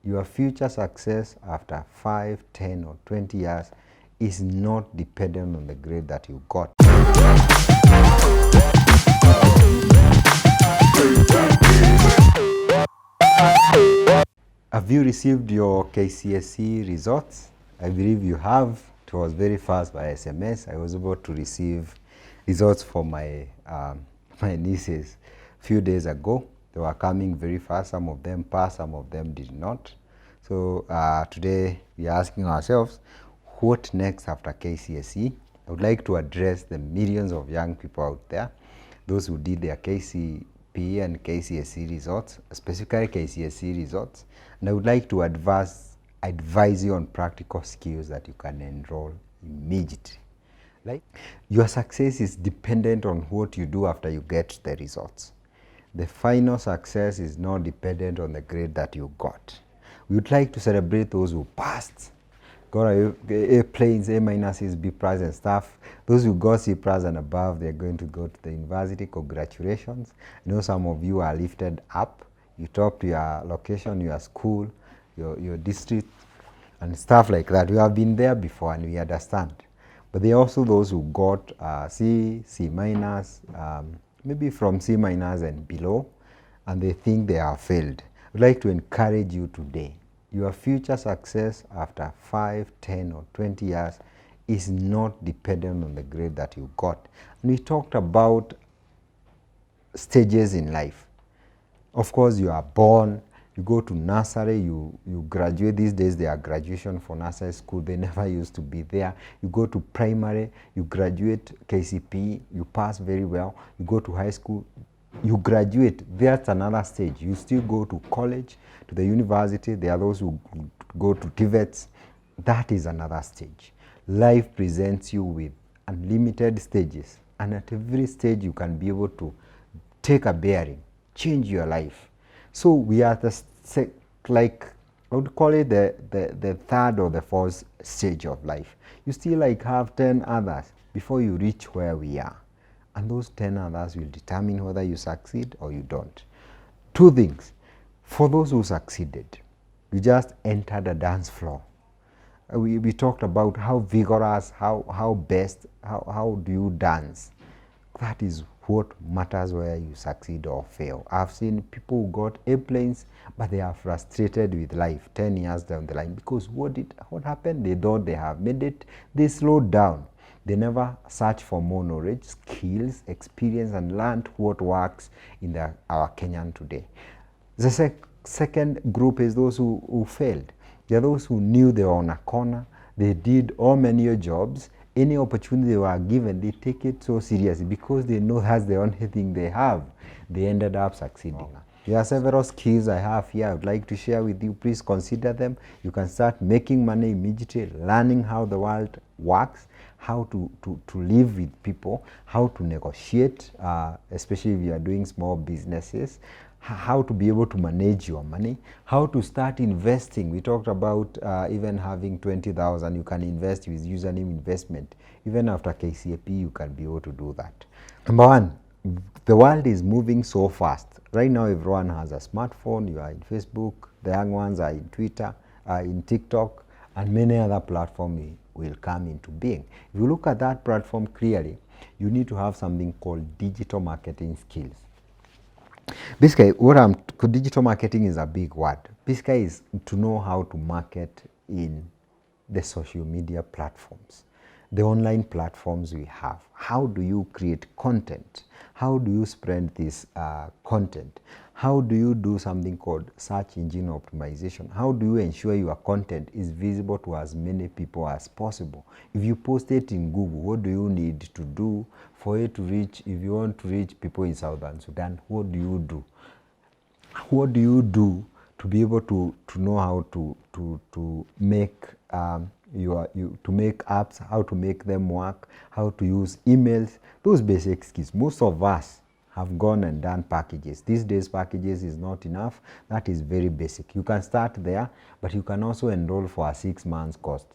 Your future success after 5, 10, or 20 years is not dependent on the grade that you got. Have you received your Kcse results? I believe you have. It was very fast by SMS. I was able to receive results for my my nieces a few days ago. They were coming very fast. Some of them passed, some of them did not. So today we are asking ourselves, what next after Kcse? I would like to address the millions of young people out there, those who did their KCPE and Kcse results, specifically Kcse results, and I would like to advise you on practical skills that you can enroll immediately. Like, your success is dependent on what you do after you get the results. The final success is not dependent on the grade that you got. We would like to celebrate those who passed, got A planes, A minuses, B plus and stuff. Those who got C plus and above, they're going to go to the university. Congratulations. I know some of you are lifted up. You talk to your location, your school, your district, and stuff like that. We have been there before and we understand. But there are also those who got C, C minus, maybe from C minus and below, and they think they have failed. I'd like to encourage you today. Your future success after 5, 10, or 20 years is not dependent on the grade that you got. And we talked about stages in life. Of course, you are born, you go to nursery, you graduate. These days, there are graduation for nursery school. They never used to be there. You go to primary, you graduate KCPE, you pass very well. You go to high school, you graduate. That's another stage. You still go to college, to the university. There are those who go to TVETs. That is another stage. Life presents you with unlimited stages, and at every stage you can be able to take a bearing, change your life. So we are like, I would call it the third or the fourth stage of life. You still have 10 others before you reach where we are. And those 10 others will determine whether you succeed or you don't. Two things. For those who succeeded, you just entered the dance floor. We talked about how vigorous, how do you dance. That is what matters where you succeed or fail. I've seen people who got airplanes, but they are frustrated with life 10 years down the line because what happened? They thought they have made it. They slowed down. They never search for more knowledge, skills, experience, and learned what works in our Kenyan today. The second group is those who failed. They are those who knew they were on a corner. They did all many jobs. Any opportunity they were given, they take it so seriously because they know that's the only thing they have. They ended up succeeding. Wow. There are several skills I have here I would like to share with you. Please consider them. You can start making money immediately, learning how the world works, how to live with people, how to negotiate, especially if you are doing small businesses, how to be able to manage your money, how to start investing. We talked about even having 20,000, you can invest with username investment. Even after KCPE, you can be able to do that. Number one, the world is moving so fast. Right now, everyone has a smartphone. You are in Facebook. The young ones are in Twitter, in TikTok, and many other platforms will come into being. If you look at that platform clearly, you need to have something called digital marketing skills. Basically, digital marketing is a big word. Basically, is to know how to market in the social media platforms, the online platforms we have. How do you create content? How do you spread this content? How do you do something called search engine optimization? How do you ensure your content is visible to as many people as possible? If you post it in Google, what do you need to do for it to reach? If you want to reach people in Southern Sudan, what do you do? What do you do to be able to know how to make to make apps, how to make them work, how to use emails, those basic skills. Most of us have gone and done packages. These days, packages is not enough. That is very basic. You can start there, but you can also enroll for a 6 months cost.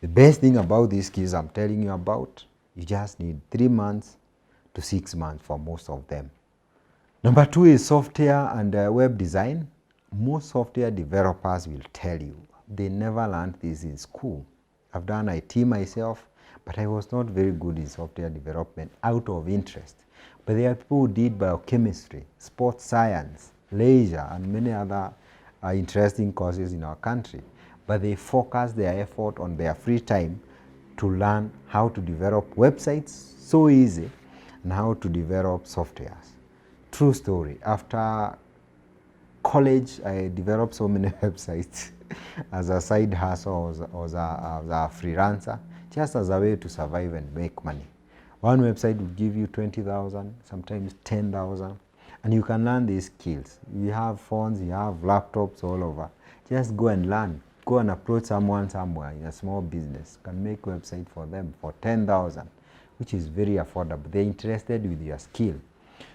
The best thing about these skills I'm telling you about, you just need 3 months to 6 months for most of them. Number two is software and web design. most software developers will tell you they never learned this in school. I've done IT myself, but I was not very good in software development out of interest. But there are people who did biochemistry, sports science, leisure, and many other interesting courses in our country. But they focus their effort on their free time to learn how to develop websites so easy and how to develop softwares. True story. After college, I developed so many websites as a side hustle, as a freelancer, just as a way to survive and make money. One website will give you 20,000, sometimes 10,000, and you can learn these skills. You have phones, you have laptops all over. Just go and learn. Go and approach someone somewhere in a small business. You can make a website for them for 10,000, which is very affordable. They're interested with your skill.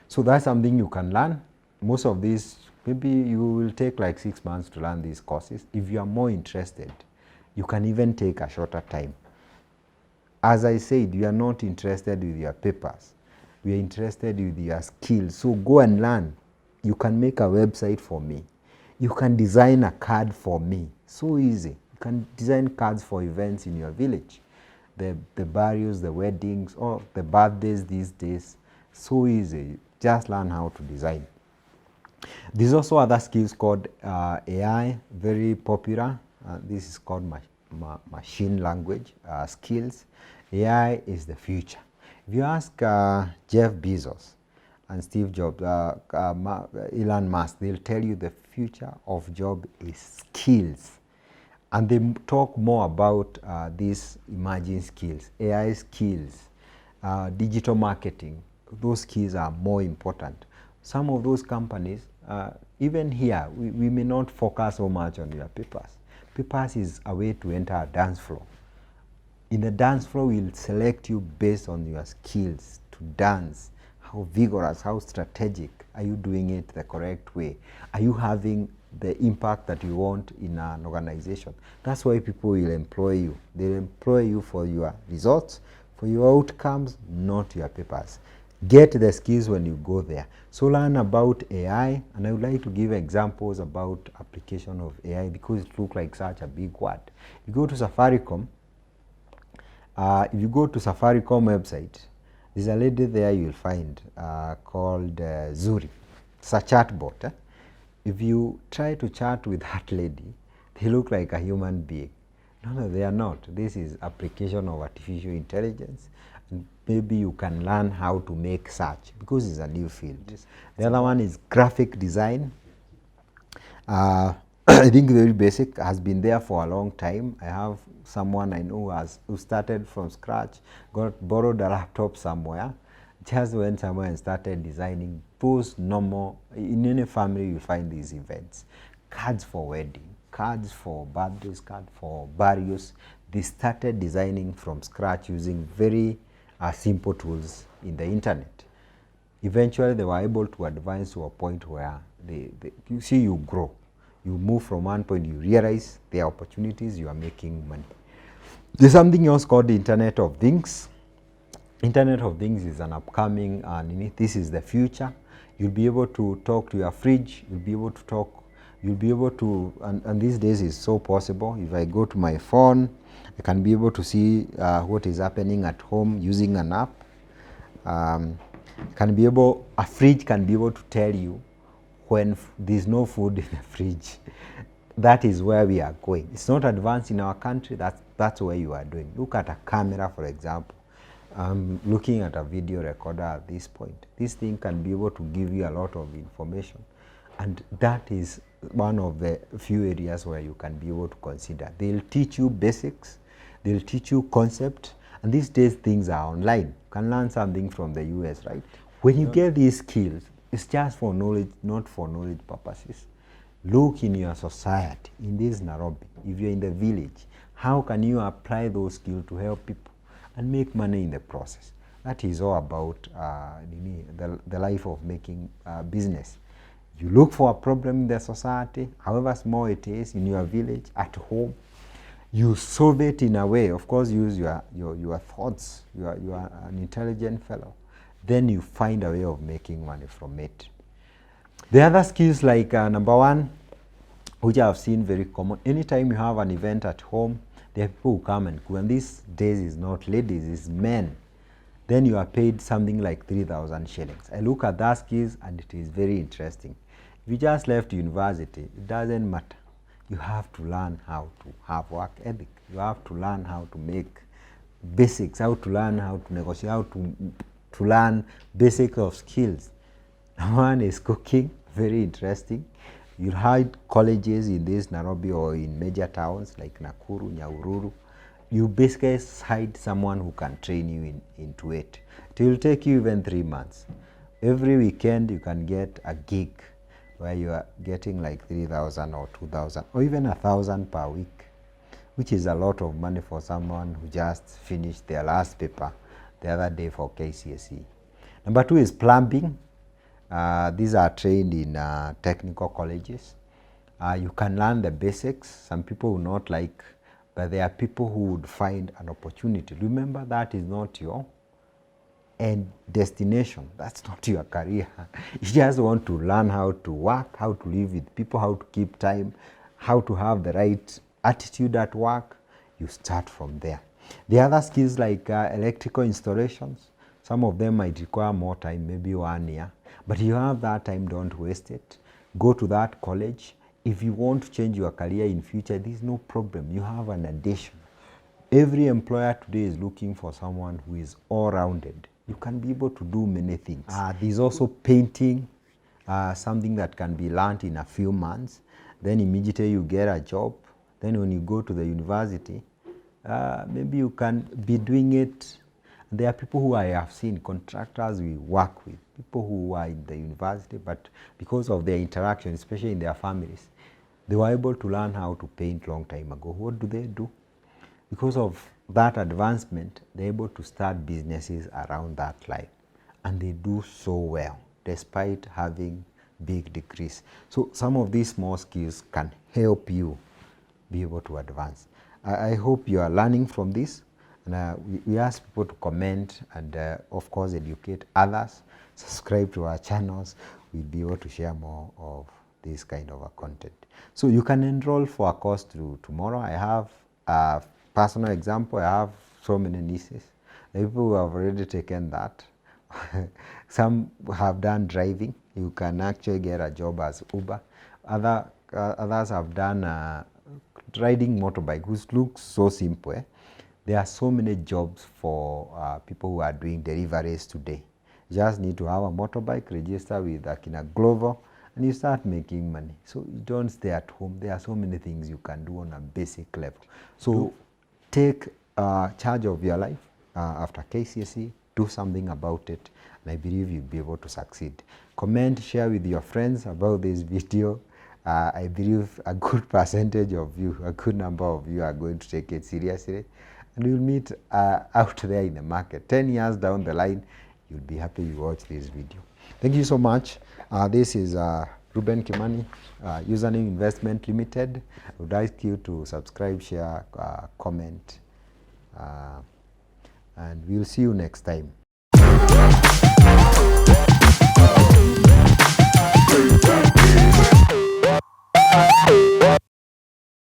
So that's something you can learn. Most of these, maybe you will take like 6 months to learn these courses. If you are more interested, you can even take a shorter time. As I said, we are not interested with your papers. We are interested with your skills. So go and learn. You can make a website for me. You can design a card for me. So easy. You can design cards for events in your village. The burials, the weddings, or the birthdays these days. So easy. Just learn how to design. There's also other skills called AI, very popular. This is called machine language skills. AI is the future. If you ask Jeff Bezos and Steve Jobs, Elon Musk, they'll tell you the future of job is skills. And they talk more about these emerging skills, AI skills, digital marketing. Those skills are more important. Some of those companies, even here, we may not focus so much on your papers. Papers is a way to enter a dance floor. In the dance floor, we'll select you based on your skills to dance. How vigorous, how strategic, are you doing it the correct way? Are you having the impact that you want in an organization? That's why people will employ you. They'll employ you for your results, for your outcomes, not your papers. Get the skills when you go there. So learn about AI, and I would like to give examples about application of AI because it looks like such a big word. You go to Safaricom. If you go to Safaricom website, there's a lady there you'll find called Zuri. It's a chatbot. If you try to chat with that lady, they look like a human being. No, they are not. This is application of artificial intelligence. And maybe you can learn how to make search because it's a new field. The other one is graphic design. I think very basic, has been there for a long time. I have someone I know who started from scratch, borrowed a laptop somewhere, just went somewhere and started designing those normal, in any family you find these events. Cards for wedding, cards for birthdays, cards for burials. They started designing from scratch using very simple tools in the internet. Eventually they were able to advance to a point where you see you grow. You move from one point, you realize there are opportunities, you are making money. There's something else called the Internet of Things. Internet of Things is an upcoming, this is the future. You'll be able to talk to your fridge, you'll be able to talk, you'll be able to, and these days is so possible. If I go to my phone, I can be able to see what is happening at home using an app. A fridge can be able to tell you when there's no food in the fridge. That is where we are going. It's not advanced in our country, that's where you are doing. Look at a camera, for example. I'm looking at a video recorder at this point. This thing can be able to give you a lot of information. And that is one of the few areas where you can be able to consider. They'll teach you basics, they'll teach you concept, and these days things are online. You can learn something from the US, right? When you get these skills, it's just for knowledge, not for knowledge purposes. Look in your society, in this Nairobi, if you're in the village, how can you apply those skills to help people and make money in the process? That is all about the life of making business. You look for a problem in the society, however small it is, in your village, at home. You solve it in a way, of course, use your thoughts. You are an intelligent fellow. Then you find a way of making money from it. The other skills like number one, which I've seen very common. Anytime you have an event at home, there are people who come and cook. And these days is not ladies, it's men. Then you are paid something like 3,000 shillings. I look at that skills and it is very interesting. If you just left university, it doesn't matter. You have to learn how to have work ethic. You have to learn how to make basics, how to learn how to negotiate, how to learn basics of skills. One is cooking, very interesting. You hide colleges in this Nairobi or in major towns like Nakuru, Nyahururu. You basically hide someone who can train you into it. It will take you even 3 months. Every weekend you can get a gig where you are getting like 3,000 or 2,000 or even 1,000 per week, which is a lot of money for someone who just finished their last paper the other day for Kcse. Number 2 is plumbing. These are trained in technical colleges. You can learn the basics. Some people will not like, but there are people who would find an opportunity. Remember, that is not your end destination. That's not your career. You just want to learn how to work, how to live with people, how to keep time, how to have the right attitude at work. You start from there. The other skills like electrical installations, some of them might require more time, maybe 1 year. But if you have that time, don't waste it. Go to that college. If you want to change your career in future, there's no problem. You have an addition. Every employer today is looking for someone who is all-rounded. You can be able to do many things. There's also painting, something that can be learned in a few months. Then immediately you get a job. Then when you go to the university, maybe you can be doing it. There are people who I have seen, contractors we work with, people who are in the university, but because of their interaction, especially in their families, they were able to learn how to paint long time ago. What do? Because of that advancement, they're able to start businesses around that line. And they do so well, despite having big degrees. So some of these small skills can help you be able to advance. I hope you are learning from this. And we ask people to comment and, of course, educate others. Subscribe to our channels. We'll be able to share more of this kind of content. So you can enroll for a course through tomorrow. I have a personal example. I have so many nieces. The people who have already taken that. Some have done driving. You can actually get a job as Uber. Others have done riding motorbike, which looks so simple. There are so many jobs for people who are doing deliveries today. You just need to have a motorbike, register with Akina Glovo, and you start making money. So you don't stay at home. There are so many things you can do on a basic level. So take charge of your life after Kcse, do something about it, and I believe you'll be able to succeed. Comment, share with your friends about this video. I believe a good percentage of you, a good number of you are going to take it seriously. And we'll meet out there in the market. 10 years down the line, you'll be happy you watch this video. Thank you so much. This is Reuben Kimani, Username Investment Limited. I would ask you to subscribe, share, comment, and we'll see you next time.